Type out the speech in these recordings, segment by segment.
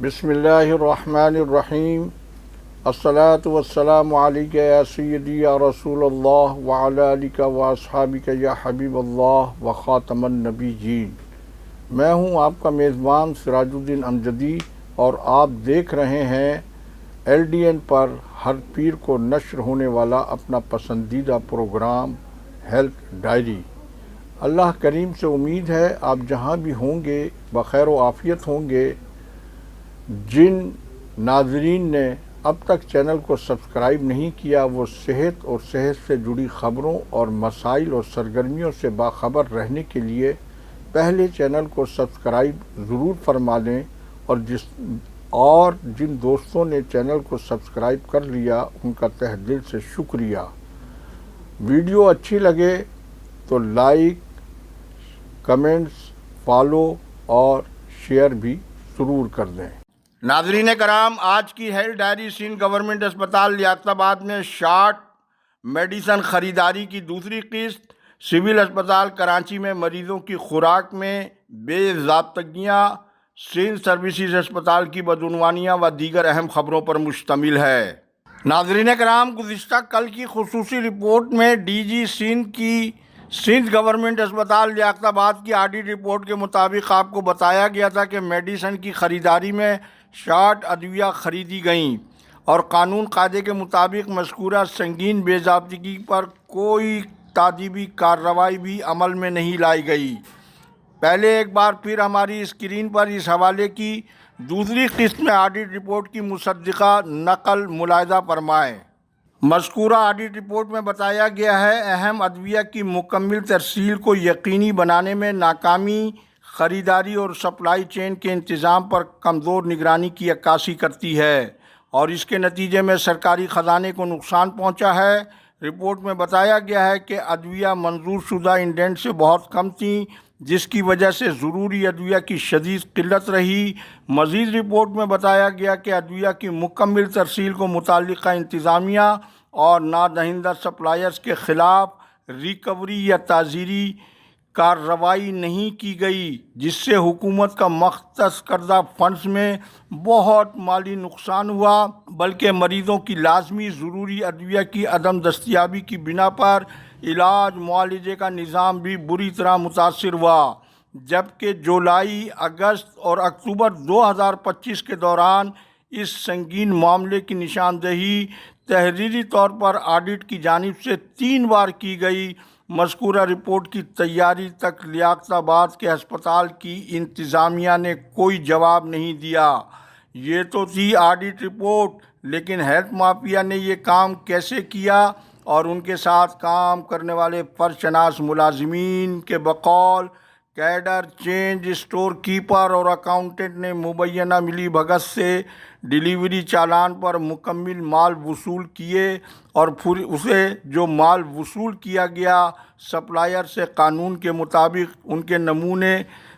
بسم اللہ الرحمن الرحیم الصلاة والسلام علیک یا سیدی یا رسول اللہ وعلی آلک و اصحابک یا حبیب اللہ و خاتم النبیین۔ میں ہوں آپ کا میزبان سراج الدین امجدی اور آپ دیکھ رہے ہیں LDN پر ہر پیر کو نشر ہونے والا اپنا پسندیدہ پروگرام ہیلتھ ڈائری۔ اللہ کریم سے امید ہے آپ جہاں بھی ہوں گے بخیر و عافیت ہوں گے۔ جن ناظرین نے اب تک چینل کو سبسکرائب نہیں کیا وہ صحت اور صحت سے جڑی خبروں اور مسائل اور سرگرمیوں سے باخبر رہنے کے لیے پہلے چینل کو سبسکرائب ضرور فرما لیں، اور جن دوستوں نے چینل کو سبسکرائب کر لیا ان کا تہ دل سے شکریہ۔ ویڈیو اچھی لگے تو لائک، کمنٹس، فالو اور شیئر بھی ضرور کر دیں۔ ناظرین کرام، آج کی ہیلتھ ڈائری سندھ گورنمنٹ اسپتال لیاقت آباد میں شارٹ میڈیسن خریداری کی دوسری قسط، سول اسپتال کراچی میں مریضوں کی خوراک میں بے ضابطگیاں، سندھ سروسز اسپتال کی بدعنوانیاں و دیگر اہم خبروں پر مشتمل ہے۔ ناظرین کرام، گزشتہ کل کی خصوصی رپورٹ میں DG سندھ کی سندھ گورنمنٹ اسپتال لیاقت آباد کی آڈٹ رپورٹ کے مطابق آپ کو بتایا گیا تھا کہ میڈیسن کی خریداری میں شارٹ ادویہ خریدی گئیں اور قانون قاعدے کے مطابق مذکورہ سنگین بے ضابطگی پر کوئی تادیبی کارروائی بھی عمل میں نہیں لائی گئی۔ پہلے ایک بار پھر ہماری اسکرین پر اس حوالے کی دوسری قسط میں آڈٹ رپورٹ کی مصدقہ نقل ملاحظہ فرمائیں۔ مذکورہ آڈٹ رپورٹ میں بتایا گیا ہے اہم ادویہ کی مکمل ترسیل کو یقینی بنانے میں ناکامی خریداری اور سپلائی چین کے انتظام پر کمزور نگرانی کی عکاسی کرتی ہے اور اس کے نتیجے میں سرکاری خزانے کو نقصان پہنچا ہے۔ رپورٹ میں بتایا گیا ہے کہ ادویہ منظور شدہ انڈینٹ سے بہت کم تھیں، جس کی وجہ سے ضروری ادویہ کی شدید قلت رہی۔ مزید رپورٹ میں بتایا گیا کہ ادویہ کی مکمل ترسیل کو متعلقہ انتظامیہ اور نادہندہ سپلائرز کے خلاف ریکوری یا تعزیری کارروائی نہیں کی گئی، جس سے حکومت کا مختص کردہ فنڈز میں بہت مالی نقصان ہوا، بلکہ مریضوں کی لازمی ضروری ادویہ کی عدم دستیابی کی بنا پر علاج معالجے کا نظام بھی بری طرح متاثر ہوا۔ جبکہ جولائی، اگست اور اکتوبر 2025 کے دوران اس سنگین معاملے کی نشاندہی تحریری طور پر آڈٹ کی جانب سے 3 بار کی گئی۔ مذکورہ رپورٹ کی تیاری تک لیاقت آباد کے ہسپتال کی انتظامیہ نے کوئی جواب نہیں دیا۔ یہ تو تھی آڈٹ رپورٹ، لیکن ہیلتھ مافیا نے یہ کام کیسے کیا اور ان کے ساتھ کام کرنے والے فرشناس ملازمین کے بقول کیڈر چینج اسٹور کیپر اور اکاؤنٹنٹ نے مبینہ ملی بھگت سے ڈیلیوری چالان پر مکمل مال وصول کیے اور پھر اسے جو مال وصول کیا گیا سپلائر سے قانون کے مطابق ان کے نمونے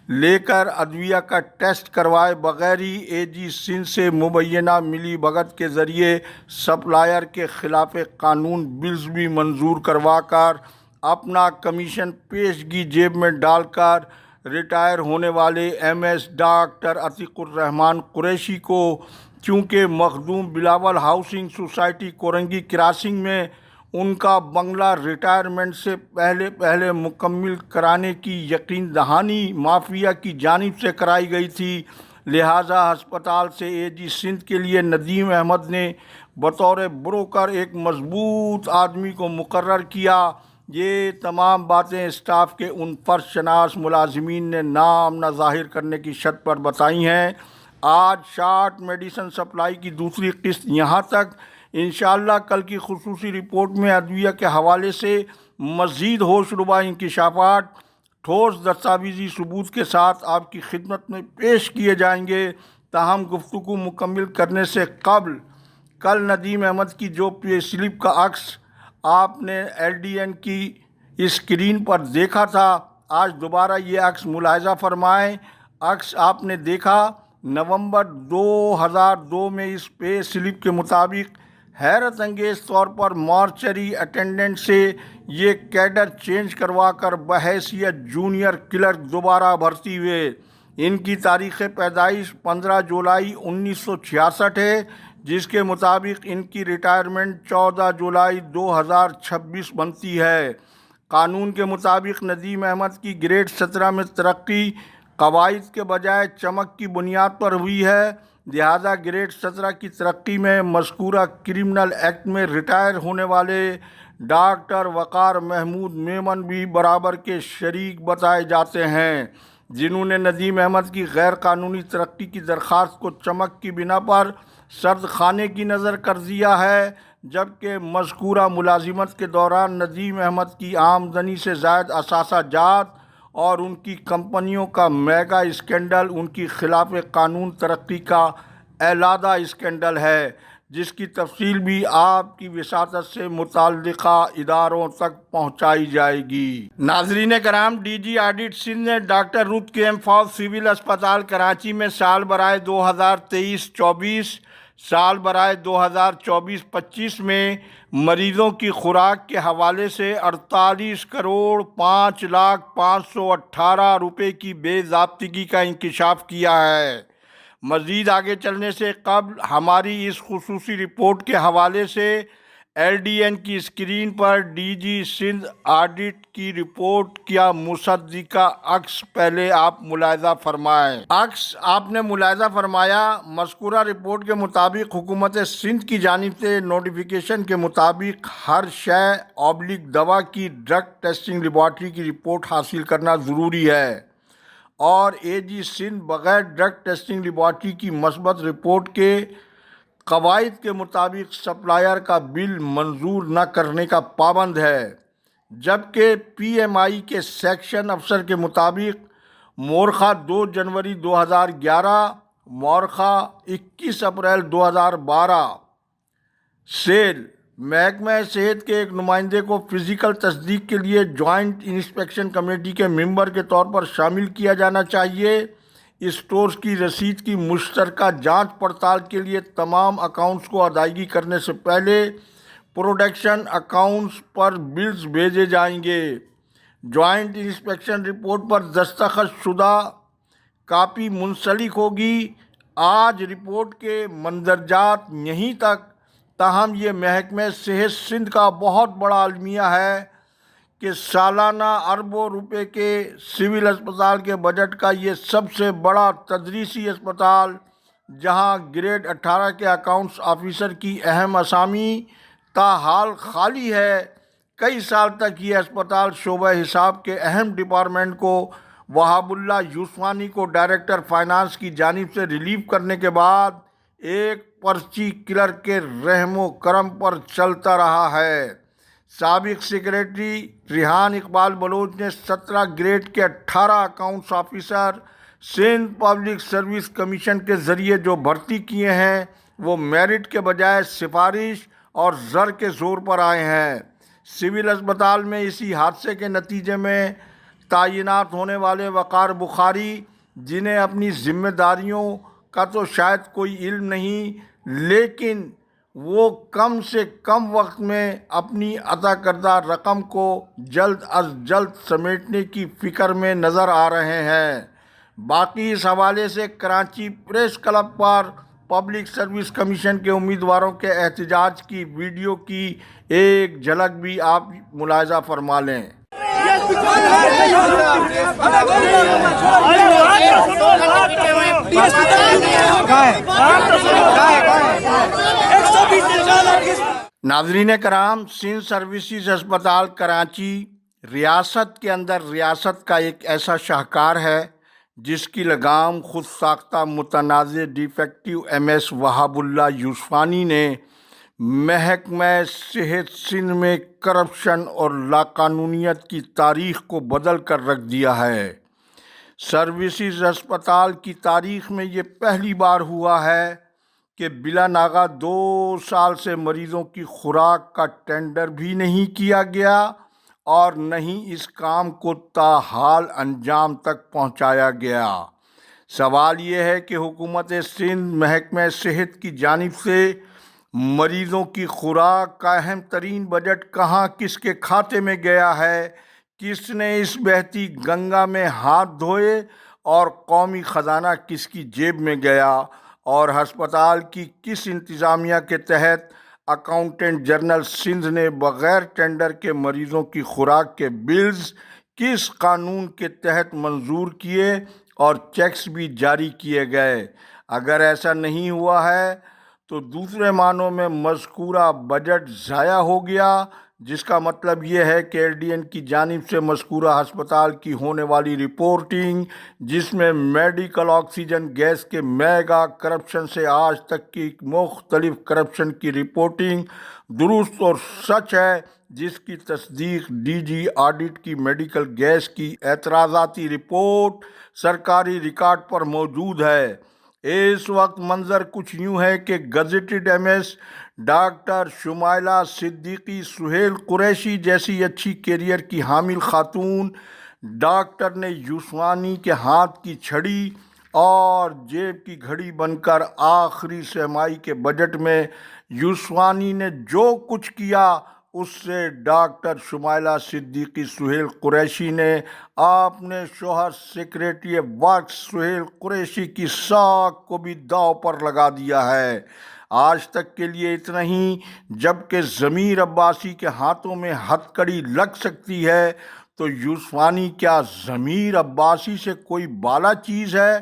لے کر ادویہ کا ٹیسٹ کروائے بغیر ہی AG سندھ سے مبینہ ملی بھگت کے ذریعے سپلائر کے خلاف قانون بلز بھی منظور کروا کر اپنا کمیشن پیشگی جیب میں ڈال کر ریٹائر ہونے والے MS ڈاکٹر عتیق الرحمن قریشی کو چونکہ Makhdoom Bilawal housing society Korangi crossing میں ان کا بنگلہ ریٹائرمنٹ سے پہلے مکمل کرانے کی یقین دہانی مافیا کی جانب سے کرائی گئی تھی، لہٰذا ہسپتال سے AG سندھ کے لیے ندیم احمد نے بطور بروکر ایک مضبوط آدمی کو مقرر کیا۔ یہ تمام باتیں اسٹاف کے ان فرشناس ملازمین نے نام نہ ظاہر کرنے کی شرط پر بتائی ہیں۔ آج شارٹ میڈیسن سپلائی کی دوسری قسط یہاں تک۔ انشاءاللہ کل کی خصوصی رپورٹ میں ادویہ کے حوالے سے مزید ہوش ربا انکشافات ٹھوس دستاویزی ثبوت کے ساتھ آپ کی خدمت میں پیش کیے جائیں گے۔ تاہم گفتگو مکمل کرنے سے قبل کل ندیم احمد کی جو پے سلپ کا عکس آپ نے LDN کی اسکرین پر دیکھا تھا، آج دوبارہ یہ عکس ملاحظہ فرمائیں۔ عکس آپ نے دیکھا نومبر 2002 میں اس پے سلپ کے مطابق حیرت انگیز طور پر مارچری اٹینڈنٹ سے یہ کیڈر چینج کروا کر بحیثیت جونیئر کلرک دوبارہ بھرتی ہوئے۔ ان کی تاریخ پیدائش 15 جولائی 1966 ہے، جس کے مطابق ان کی ریٹائرمنٹ 14 جولائی 2026 بنتی ہے۔ قانون کے مطابق ندیم احمد کی گریڈ 17 میں ترقی قواعد کے بجائے چمک کی بنیاد پر ہوئی ہے، لہذا گریڈ 17 کی ترقی میں مذکورہ کرمنل ایکٹ میں ریٹائر ہونے والے ڈاکٹر وقار محمود میمن بھی برابر کے شریک بتائے جاتے ہیں، جنہوں نے ندیم احمد کی غیر قانونی ترقی کی درخواست کو چمک کی بنا پر سرد خانے کی نظر کر دیا ہے، جبکہ مذکورہ ملازمت کے دوران ندیم احمد کی آمدنی سے زائد اثاثہ جات اور ان کی کمپنیوں کا میگا اسکینڈل ان کی خلاف قانون ترقی کا علیحدہ اسکینڈل ہے، جس کی تفصیل بھی آپ کی وساطت سے متعلقہ اداروں تک پہنچائی جائے گی۔ ناظرین کرام، ڈی جی آڈٹ سندھ نے ڈاکٹر رود کے ایم فوج سول اسپتال کراچی میں سال برائے 2023-24 سال برائے 2024-25 میں مریضوں کی خوراک کے حوالے سے 48 کروڑ 5,05,18 روپے کی بے ضابطگی کا انکشاف کیا ہے۔ مزید آگے چلنے سے قبل ہماری اس خصوصی رپورٹ کے حوالے سے ایل ڈی این کی اسکرین پر ڈی جی سندھ آڈٹ کی رپورٹ کیا مصدقہ عکس پہلے آپ ملاحظہ فرمائیں۔ عکس آپ نے ملاحظہ فرمایا، مذکورہ رپورٹ کے مطابق حکومت سندھ کی جانب سے نوٹیفیکیشن کے مطابق ہر شے دوا کی ڈرگ ٹیسٹنگ لیبارٹری کی رپورٹ حاصل کرنا ضروری ہے، اور اے جی سندھ بغیر ڈرگ ٹیسٹنگ لیبارٹری کی مثبت رپورٹ کے قواعد کے مطابق سپلائر کا بل منظور نہ کرنے کا پابند ہے، جبکہ پی ایم آئی کے سیکشن افسر کے مطابق مورخہ 2 جنوری 2011 مورخہ 21 اپریل 2012 سیل محکمہ صحت کے ایک نمائندے کو فزیکل تصدیق کے لیے جوائنٹ انسپیکشن کمیٹی کے ممبر کے طور پر شامل کیا جانا چاہیے۔ اسٹورز کی رسید کی مشترکہ جانچ پڑتال کے لیے تمام اکاؤنٹس کو ادائیگی کرنے سے پہلے پروڈکشن اکاؤنٹس پر بلز بھیجے جائیں گے۔ جوائنٹ انسپیکشن رپورٹ پر دستخط شدہ کاپی منسلک ہوگی۔ آج رپورٹ کے مندرجات یہیں تک، تاہم یہ محکمہ صحت سندھ کا بہت بڑا المیہ ہے کہ سالانہ اربوں روپے کے سول اسپتال کے بجٹ کا یہ سب سے بڑا تدریسی اسپتال، جہاں گریڈ 18 کے اکاؤنٹس آفیسر کی اہم اسامی تاحال خالی ہے۔ کئی سال تک یہ اسپتال شعبہ حساب کے اہم ڈپارٹمنٹ کو وہاب اللہ یوسفانی کو ڈائریکٹر فائنانس کی جانب سے ریلیو کرنے کے بعد ایک پرچی کلرک کے رحم و کرم پر چلتا رہا ہے۔ سابق سیکریٹری ریحان اقبال بلوچ نے 17 گریڈ کے 18 accounts officer Sindh public service commission کے ذریعے جو بھرتی کیے ہیں، وہ میرٹ کے بجائے سفارش اور زر کے زور پر آئے ہیں۔ سول اسپتال میں اسی حادثے کے نتیجے میں تعینات ہونے والے وقار بخاری، جنہیں اپنی ذمہ داریوں کا تو شاید کوئی علم نہیں، لیکن وہ کم سے کم وقت میں اپنی عطا کردہ رقم کو جلد از جلد سمیٹنے کی فکر میں نظر آ رہے ہیں۔ باقی اس حوالے سے کراچی پریس کلب پر پبلک سروس کمیشن کے امیدواروں کے احتجاج کی ویڈیو کی ایک جھلک بھی آپ ملاحظہ فرما لیں۔ ناظرین کرام، سندھ سروسز ہسپتال کراچی ریاست کے اندر ریاست کا ایک ایسا شاہکار ہے جس کی لگام خود ساختہ متنازع ڈیفیکٹو ایم ایس وہاب اللہ یوسفانی نے محکمہ صحت سندھ میں کرپشن اور لاقانونیت کی تاریخ کو بدل کر رکھ دیا ہے۔ سروسز ہسپتال کی تاریخ میں یہ پہلی بار ہوا ہے کہ بلا ناغہ 2 سال سے مریضوں کی خوراک کا ٹینڈر بھی نہیں کیا گیا اور نہ ہی اس کام کو تاحال انجام تک پہنچایا گیا۔ سوال یہ ہے کہ حکومت سندھ محکمہ صحت کی جانب سے مریضوں کی خوراک کا اہم ترین بجٹ کہاں کس کے کھاتے میں گیا ہے، کس نے اس بہتی گنگا میں ہاتھ دھوئے اور قومی خزانہ کس کی جیب میں گیا، اور ہسپتال کی کس انتظامیہ کے تحت اکاؤنٹنٹ جنرل سندھ نے بغیر ٹینڈر کے مریضوں کی خوراک کے بلز کس قانون کے تحت منظور کیے اور چیکس بھی جاری کیے گئے۔ اگر ایسا نہیں ہوا ہے تو دوسرے معنوں میں مذکورہ بجٹ ضائع ہو گیا، جس کا مطلب یہ ہے کہ ایل ڈی این کی جانب سے مذکورہ ہسپتال کی ہونے والی رپورٹنگ، جس میں میڈیکل آکسیجن گیس کے میگا کرپشن سے آج تک کی مختلف کرپشن کی رپورٹنگ درست اور سچ ہے، جس کی تصدیق ڈی جی آڈٹ کی میڈیکل گیس کی اعتراضاتی رپورٹ سرکاری ریکارڈ پر موجود ہے۔ اس وقت منظر کچھ یوں ہے کہ gazetted M S doctor Shumaila Siddiqui Sohail Qureshi جیسی اچھی کیریئر کی حامل خاتون ڈاکٹر نے یوسوانی کے ہاتھ کی چھڑی اور جیب کی گھڑی بن کر آخری سہمائی کے بجٹ میں یوسوانی نے جو کچھ کیا، اس سے ڈاکٹر شمائلہ صدیقی سہیل قریشی نے اپنے شوہر سیکریٹری ورکس سہیل قریشی کی ساکھ کو بھی داؤ پر لگا دیا ہے۔ آج تک کے لیے اتنا ہی۔ جبکہ ضمیر عباسی کے ہاتھوں میں ہتھ کڑی لگ سکتی ہے تو یوسوانی کیا ضمیر عباسی سے کوئی بالا چیز ہے؟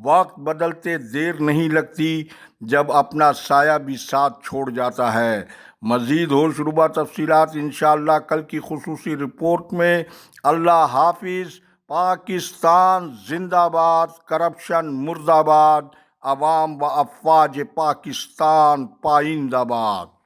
وقت بدلتے دیر نہیں لگتی جب اپنا سایہ بھی ساتھ چھوڑ جاتا ہے۔ مزید ہوش ربا تفصیلات انشاءاللہ کل کی خصوصی رپورٹ میں۔ اللہ حافظ۔ پاکستان زندہ باد، کرپشن مردہ باد، عوام و افواج پاکستان پائندہ باد۔